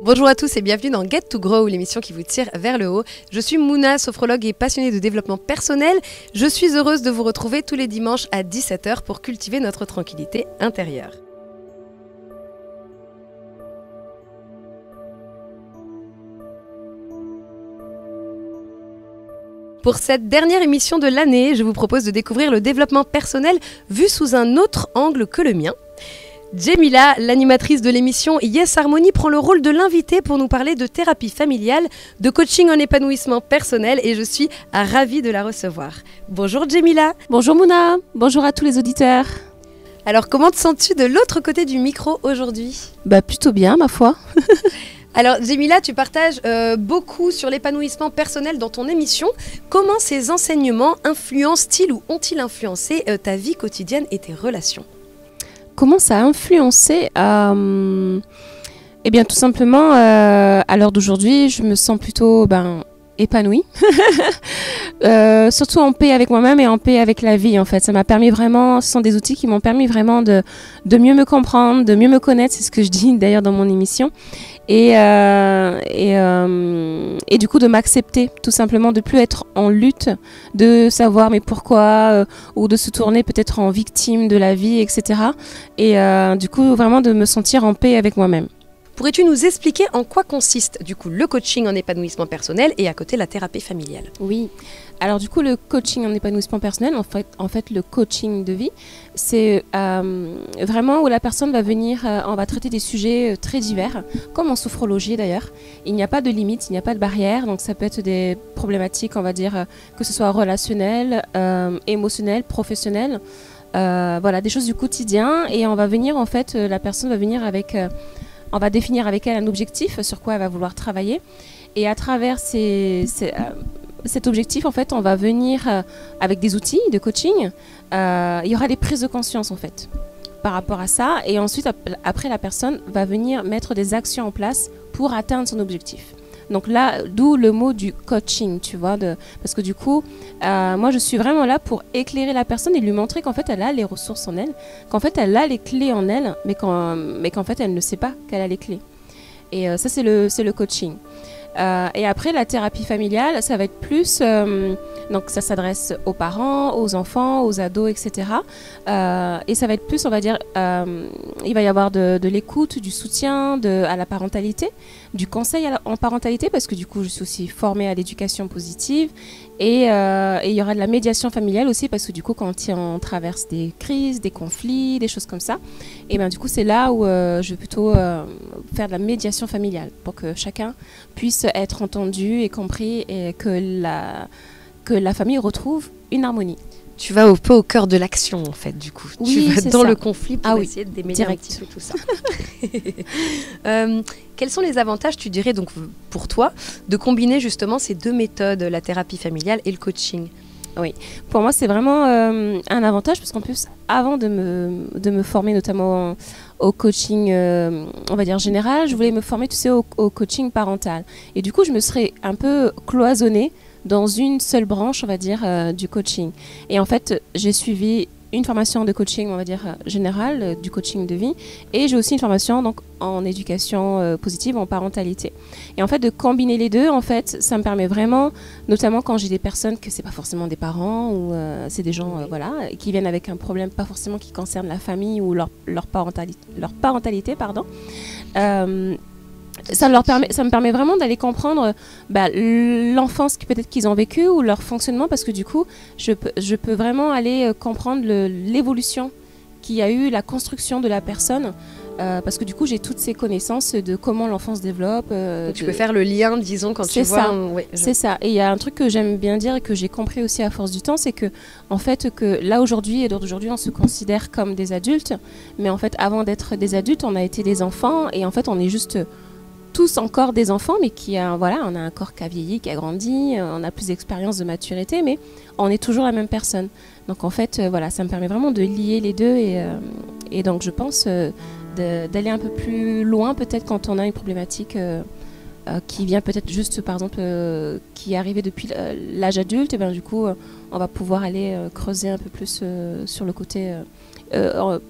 Bonjour à tous et bienvenue dans Get to Grow, l'émission qui vous tire vers le haut. Je suis Mouna, sophrologue et passionnée de développement personnel. Je suis heureuse de vous retrouver tous les dimanches à 17 h pour cultiver notre tranquillité intérieure. Pour cette dernière émission de l'année, je vous propose de découvrir le développement personnel vu sous un autre angle que le mien. Jemila, l'animatrice de l'émission Yes Harmony, prend le rôle de l'invité pour nous parler de thérapie familiale, de coaching en épanouissement personnel et je suis ravie de la recevoir. Bonjour Jemila. Bonjour Mouna, bonjour à tous les auditeurs. Alors comment te sens-tu de l'autre côté du micro aujourd'hui ? Plutôt bien ma foi. Alors Jemila, tu partages beaucoup sur l'épanouissement personnel dans ton émission. Comment ces enseignements influencent-ils ou ont-ils influencé ta vie quotidienne et tes relations ? Comment ça a influencé Eh bien tout simplement, à l'heure d'aujourd'hui, je me sens plutôt épanouie. Surtout en paix avec moi-même et en paix avec la vie en fait. Ça m'a permis vraiment, ce sont des outils qui m'ont permis vraiment de mieux me comprendre, de mieux me connaître, c'est ce que je dis d'ailleurs dans mon émission. Et du coup de m'accepter, tout simplement, de plus être en lutte, de savoir mais pourquoi, ou de se tourner peut-être en victime de la vie, etc. Et du coup vraiment de me sentir en paix avec moi-même. Pourrais-tu nous expliquer en quoi consiste du coup le coaching en épanouissement personnel et à côté la thérapie familiale ? Oui, alors du coup le coaching en épanouissement personnel, en fait le coaching de vie, c'est vraiment où la personne va venir, on va traiter des sujets très divers, comme en sophrologie d'ailleurs. Il n'y a pas de limite, il n'y a pas de barrière, donc ça peut être des problématiques, on va dire, que ce soit relationnelles, émotionnelles, professionnelles, voilà, des choses du quotidien. Et on va venir, en fait, la personne va venir avec... on va définir avec elle un objectif sur quoi elle va vouloir travailler. Et à travers cet objectif, en fait, on va venir avec des outils de coaching. Il y aura des prises de conscience, en fait, par rapport à ça. Et ensuite, après, la personne va venir mettre des actions en place pour atteindre son objectif. Donc là, d'où le mot du coaching, tu vois, parce que du coup, moi, je suis vraiment là pour éclairer la personne et lui montrer qu'en fait, elle a les ressources en elle, qu'en fait, elle a les clés en elle, mais qu'en fait, elle ne sait pas qu'elle a les clés. Et ça, c'est le coaching. Et après, la thérapie familiale, ça va être plus... donc, ça s'adresse aux parents, aux enfants, aux ados, etc. Et ça va être plus, on va dire... il va y avoir de l'écoute, du soutien à la parentalité, du conseil en parentalité, parce que du coup, je suis aussi formée à l'éducation positive. Et il y aura de la médiation familiale aussi, parce que du coup, quand on traverse des crises, des conflits, des choses comme ça, et bien du coup, c'est là où je vais plutôt faire de la médiation familiale, pour que chacun puisse être entendu et compris, et que la famille retrouve une harmonie. Tu vas un peu au cœur de l'action, en fait, du coup. Oui, tu vas dans le conflit pour essayer de démêler direct. Un petit peu tout ça. Quels sont les avantages, tu dirais, donc, pour toi, de combiner justement ces deux méthodes, la thérapie familiale et le coaching ? Oui, pour moi, c'est vraiment un avantage, parce qu'en plus, avant de me former notamment au coaching, on va dire général, je voulais me former, tu sais, au coaching parental. Et du coup, je me serais un peu cloisonnée dans une seule branche, on va dire, du coaching. Et en fait, j'ai suivi une formation de coaching, on va dire, générale, du coaching de vie, et j'ai aussi une formation donc, en éducation positive, en parentalité. Et en fait, de combiner les deux, en fait, ça me permet vraiment, notamment quand j'ai des personnes que c'est pas forcément des parents, ou c'est des gens voilà, qui viennent avec un problème pas forcément qui concerne la famille ou leur parentalité, pardon. Ça me permet vraiment d'aller comprendre l'enfance peut-être qu'ils ont vécue ou leur fonctionnement, parce que du coup, je peux vraiment aller comprendre l'évolution qu'il y a eu, la construction de la personne, parce que du coup, j'ai toutes ces connaissances de comment l'enfant se développe. Tu peux faire le lien, disons, quand tu vois... C'est ça. Et il y a un truc que j'aime bien dire et que j'ai compris aussi à force du temps, c'est que, en fait, que là, aujourd'hui, on se considère comme des adultes, mais en fait, avant d'être des adultes, on a été des enfants, et en fait, on est juste... tous encore des enfants, mais on a un corps qui a vieilli, qui a grandi, on a plus d'expérience, de maturité, mais on est toujours la même personne. Donc en fait, ça me permet vraiment de lier les deux, et donc je pense d'aller un peu plus loin peut-être quand on a une problématique qui vient peut-être juste, par exemple, qui est arrivée depuis l'âge adulte, et bien du coup, on va pouvoir aller creuser un peu plus sur le côté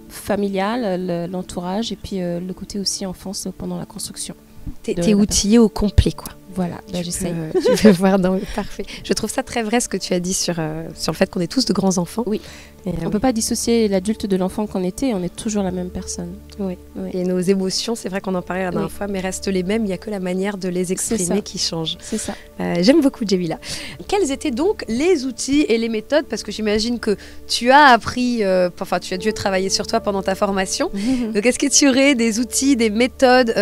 familial, l'entourage, et puis le côté aussi enfance pendant la construction. T'es outillée au complet, quoi. Voilà, j'essaye. Tu peux voir parfait. Je trouve ça très vrai ce que tu as dit sur le fait qu'on est tous de grands enfants. Oui. On ne peut pas dissocier l'adulte de l'enfant qu'on était, on est toujours la même personne. Oui. Et nos émotions, c'est vrai qu'on en parlait la dernière fois, mais restent les mêmes, il n'y a que la manière de les exprimer qui change. C'est ça. J'aime beaucoup, Djemila. Quels étaient donc les outils et les méthodes? Parce que j'imagine que tu as appris, tu as dû travailler sur toi pendant ta formation. Donc, est-ce que tu aurais des outils, des méthodes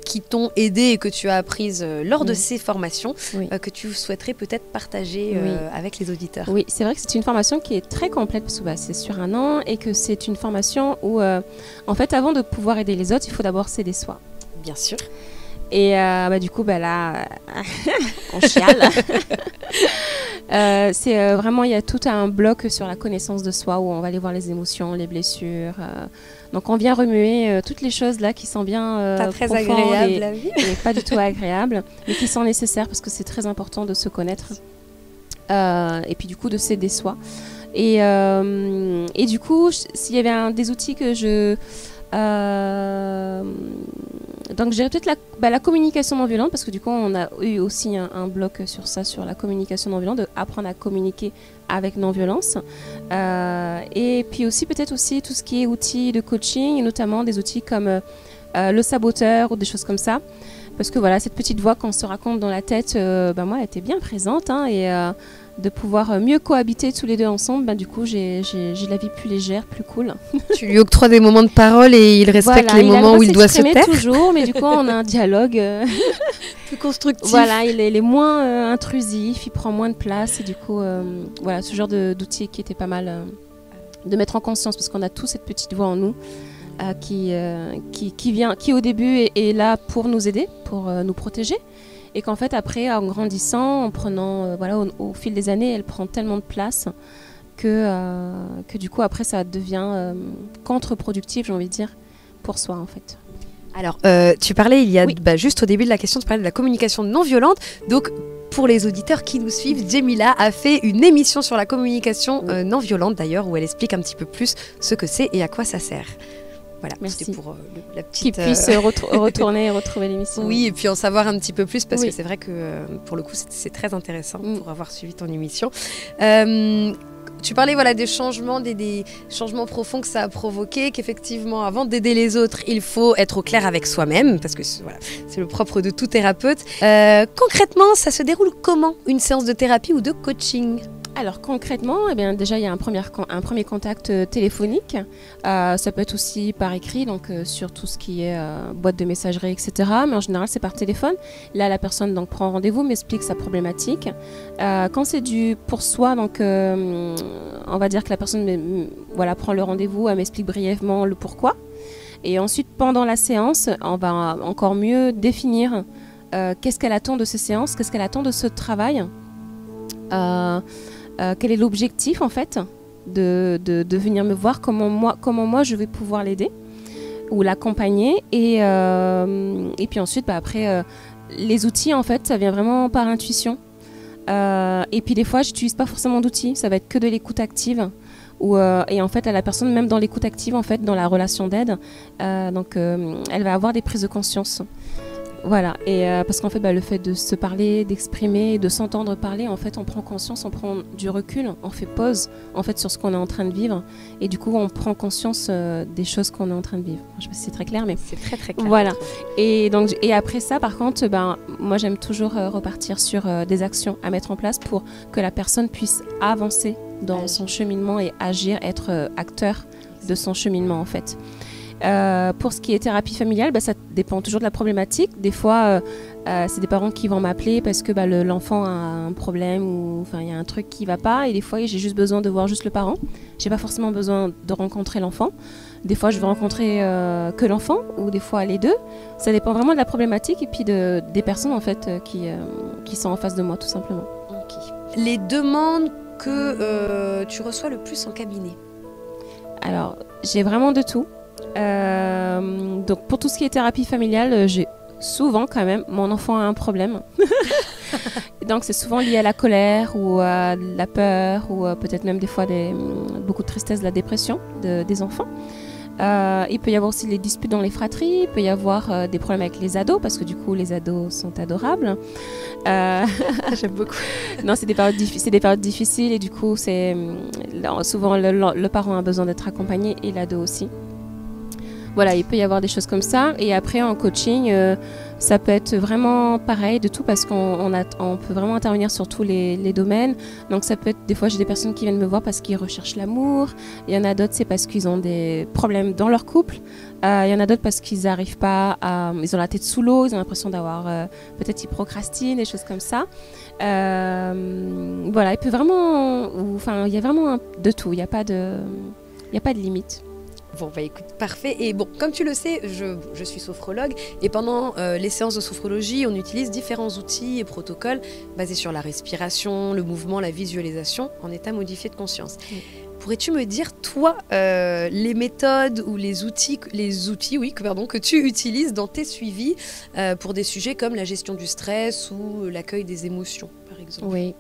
qui t'ont aidé et que tu as apprises lors de ces formations que tu souhaiterais peut-être partager avec les auditeurs? Oui, c'est vrai que c'est une formation qui est très complète parce que c'est sur 1 an et que c'est une formation où, en fait, avant de pouvoir aider les autres, il faut d'abord s'aider soi. Bien sûr. Et du coup, là, on chiale. C'est vraiment, il y a tout un bloc sur la connaissance de soi où on va aller voir les émotions, les blessures. Donc, on vient remuer toutes les choses là qui sont bien pas très agréables à vivre. Et pas du tout agréables, mais qui sont nécessaires parce que c'est très important de se connaître. Et puis, du coup, de s'aider soi. Et du coup, s'il y avait des outils que je... donc, j'irais peut-être la communication non violente, parce que du coup, on a eu aussi un bloc sur ça, sur la communication non violente, d'apprendre à communiquer avec non-violence. Et puis aussi, peut-être aussi tout ce qui est outils de coaching, et notamment des outils comme le saboteur ou des choses comme ça. Parce que voilà, cette petite voix qu'on se raconte dans la tête, moi, elle était bien présente, et de pouvoir mieux cohabiter tous les deux ensemble, du coup, j'ai la vie plus légère, plus cool. Tu lui octroies des moments de parole et il respecte les moments où il doit se taire. Toujours, mais du coup, on a un dialogue plus constructif. Voilà, il est moins intrusif, il prend moins de place, et du coup, voilà, ce genre d'outil qui était pas mal de mettre en conscience, parce qu'on a tous cette petite voix en nous qui au début est là pour nous aider, pour nous protéger. Et qu'en fait, après, en grandissant, en prenant, au fil des années, elle prend tellement de place que du coup, après, ça devient contre-productif, j'ai envie de dire, pour soi, en fait. Alors, tu parlais, juste au début de la question, tu parlais de la communication non violente. Donc, pour les auditeurs qui nous suivent, Djemila a fait une émission sur la communication non violente, d'ailleurs, où elle explique un petit peu plus ce que c'est et à quoi ça sert. Voilà, c'était pour la petite... Qui puisse retourner et retrouver l'émission. Oui, et puis en savoir un petit peu plus, parce que c'est vrai que, pour le coup, c'est très intéressant pour avoir suivi ton émission. Tu parlais des changements, des changements profonds que ça a provoqué, qu'effectivement, avant d'aider les autres, il faut être au clair avec soi-même, parce que c'est le propre de tout thérapeute. Concrètement, ça se déroule comment, une séance de thérapie ou de coaching ? Alors concrètement, déjà il y a un premier contact téléphonique. Ça peut être aussi par écrit, donc sur tout ce qui est boîte de messagerie, etc. Mais en général c'est par téléphone. Là la personne donc prend rendez-vous, m'explique sa problématique. Quand c'est pour soi, donc on va dire que la personne prend le rendez-vous, elle m'explique brièvement le pourquoi. Et ensuite pendant la séance, on va encore mieux définir qu'est-ce qu'elle attend de ces séances, qu'est-ce qu'elle attend de ce travail. Quel est l'objectif en fait de venir me voir, comment moi je vais pouvoir l'aider ou l'accompagner, et puis ensuite après les outils en fait ça vient vraiment par intuition, et puis des fois j'utilise pas forcément d'outils, ça va être que de l'écoute active et en fait à la personne, même dans l'écoute active en fait, dans la relation d'aide, elle va avoir des prises de conscience. Voilà, et parce qu'en fait le fait de se parler, d'exprimer, de s'entendre parler, en fait on prend conscience, on prend du recul, on fait pause en fait sur ce qu'on est en train de vivre, et du coup on prend conscience des choses qu'on est en train de vivre. Je sais pas si c'est très clair, mais c'est très très clair. Voilà. Et après ça par contre, moi j'aime toujours repartir sur des actions à mettre en place pour que la personne puisse avancer dans son cheminement et agir, être acteur de son cheminement en fait. Pour ce qui est thérapie familiale, ça dépend toujours de la problématique. Des fois, c'est des parents qui vont m'appeler parce que l'enfant a un problème, ou il y a un truc qui ne va pas. Et des fois, j'ai juste besoin de voir juste le parent. Je n'ai pas forcément besoin de rencontrer l'enfant. Des fois, je vais rencontrer que l'enfant, ou des fois les deux. Ça dépend vraiment de la problématique et puis des personnes en fait, qui sont en face de moi, tout simplement. Okay. Les demandes que tu reçois le plus en cabinet? Alors, j'ai vraiment de tout. Donc pour tout ce qui est thérapie familiale, j'ai souvent quand même, mon enfant a un problème. Donc c'est souvent lié à la colère ou à la peur, ou peut-être même des fois beaucoup de tristesse, de la dépression des enfants. Il peut y avoir aussi les disputes dans les fratries, il peut y avoir des problèmes avec les ados, parce que du coup les ados sont adorables. J'aime beaucoup. Non, c'est des périodes difficiles et du coup souvent le parent a besoin d'être accompagné et l'ado aussi. Voilà, il peut y avoir des choses comme ça. Et après, en coaching, ça peut être vraiment pareil de tout parce qu'on peut vraiment intervenir sur tous les domaines. Donc, ça peut être, des fois, j'ai des personnes qui viennent me voir parce qu'ils recherchent l'amour. Il y en a d'autres, c'est parce qu'ils ont des problèmes dans leur couple. Il y en a d'autres parce qu'ils n'arrivent pas ils ont la tête sous l'eau, ils ont l'impression d'avoir, peut-être ils procrastinent, des choses comme ça. Voilà, il peut vraiment, il y a vraiment de tout. Il n'y a pas de limite. Bon, bah écoute, parfait. Et bon, comme tu le sais, je suis sophrologue et pendant les séances de sophrologie, on utilise différents outils et protocoles basés sur la respiration, le mouvement, la visualisation en état modifié de conscience. Pourrais-tu me dire, toi, les méthodes ou les outils que tu utilises dans tes suivis pour des sujets comme la gestion du stress ou l'accueil des émotions, par exemple? Oui.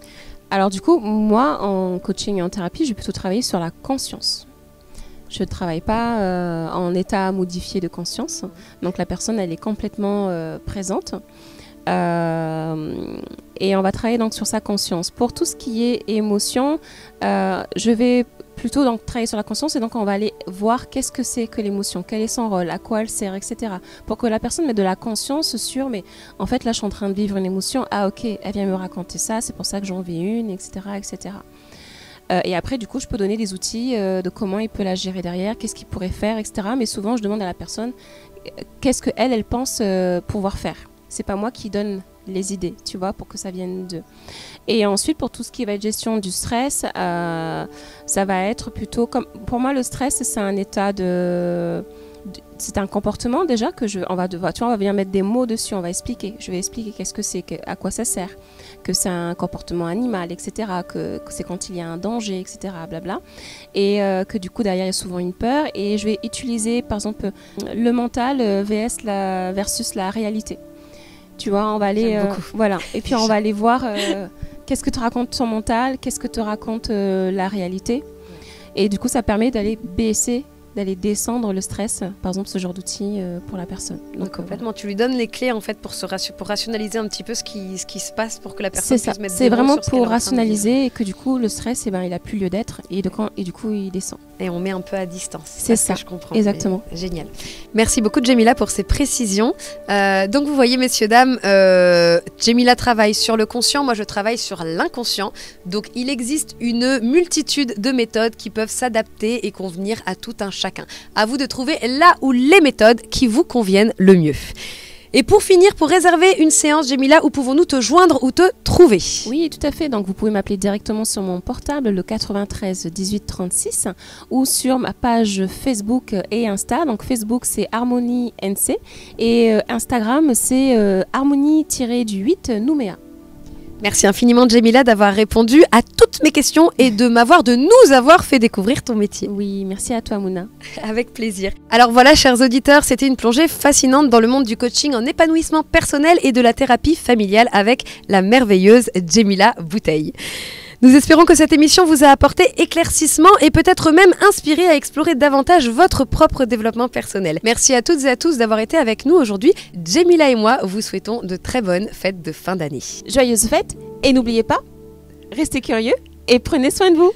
Alors du coup, moi, en coaching et en thérapie, je vais plutôt travailler sur la conscience. Je ne travaille pas en état modifié de conscience. Donc la personne, elle est complètement présente. Et on va travailler donc sur sa conscience. Pour tout ce qui est émotion, je vais plutôt donc travailler sur la conscience et donc on va aller voir qu'est-ce que c'est que l'émotion, quel est son rôle, à quoi elle sert, etc. Pour que la personne mette de la conscience sur, mais en fait là je suis en train de vivre une émotion, ah ok, elle vient me raconter ça, c'est pour ça que j'en vis une, etc. etc. Et après, du coup, je peux donner des outils de comment il peut la gérer derrière, qu'est-ce qu'il pourrait faire, etc. Mais souvent, je demande à la personne qu'est-ce qu'elle pense pouvoir faire. C'est pas moi qui donne les idées, tu vois, pour que ça vienne d'eux. Et ensuite, pour tout ce qui va être gestion du stress, ça va être plutôt comme... Pour moi, le stress, c'est un état c'est un comportement déjà que on va venir mettre des mots dessus, on va expliquer. Je vais expliquer qu'est-ce que c'est, à quoi ça sert, que c'est un comportement animal, etc., que c'est quand il y a un danger, etc., blabla. Et que du coup, derrière, il y a souvent une peur. Et je vais utiliser, par exemple, le mental versus la réalité. Tu vois, on va aller... voilà. Et puis, on va aller voir qu'est-ce que te raconte ton mental, qu'est-ce que te raconte la réalité. Et du coup, ça permet d'aller d'aller descendre le stress, par exemple ce genre d'outil pour la personne. Donc complètement, tu lui donnes les clés en fait pour rationaliser un petit peu ce qui se passe pour que la personne puisse mettre des mots sur ce qu'elle est en train de vivre. C'est vraiment pour rationaliser et que du coup le stress, il n'a plus lieu d'être et du coup il descend. Et on met un peu à distance. C'est ça, je comprends. Exactement. Mais génial. Merci beaucoup Jemila pour ces précisions. Donc vous voyez messieurs, dames, Jemila travaille sur le conscient, moi je travaille sur l'inconscient. Donc il existe une multitude de méthodes qui peuvent s'adapter et convenir à tout un chacun. À vous de trouver là où les méthodes qui vous conviennent le mieux. Et pour finir, pour réserver une séance, Jemila, où pouvons-nous te joindre ou te trouver? Oui, tout à fait. Donc, vous pouvez m'appeler directement sur mon portable, le 93 18 36, ou sur ma page Facebook et Insta. Donc, Facebook, c'est Harmonie NC, et Instagram, c'est Harmonie-8 Nouméa. Merci infiniment Jemila d'avoir répondu à toutes mes questions et de nous avoir fait découvrir ton métier. Oui, merci à toi Mouna. Avec plaisir. Alors voilà chers auditeurs, c'était une plongée fascinante dans le monde du coaching en épanouissement personnel et de la thérapie familiale avec la merveilleuse Jemila Bouteille. Nous espérons que cette émission vous a apporté éclaircissement et peut-être même inspiré à explorer davantage votre propre développement personnel. Merci à toutes et à tous d'avoir été avec nous aujourd'hui. Jemila et moi vous souhaitons de très bonnes fêtes de fin d'année. Joyeuses fêtes et n'oubliez pas, restez curieux et prenez soin de vous.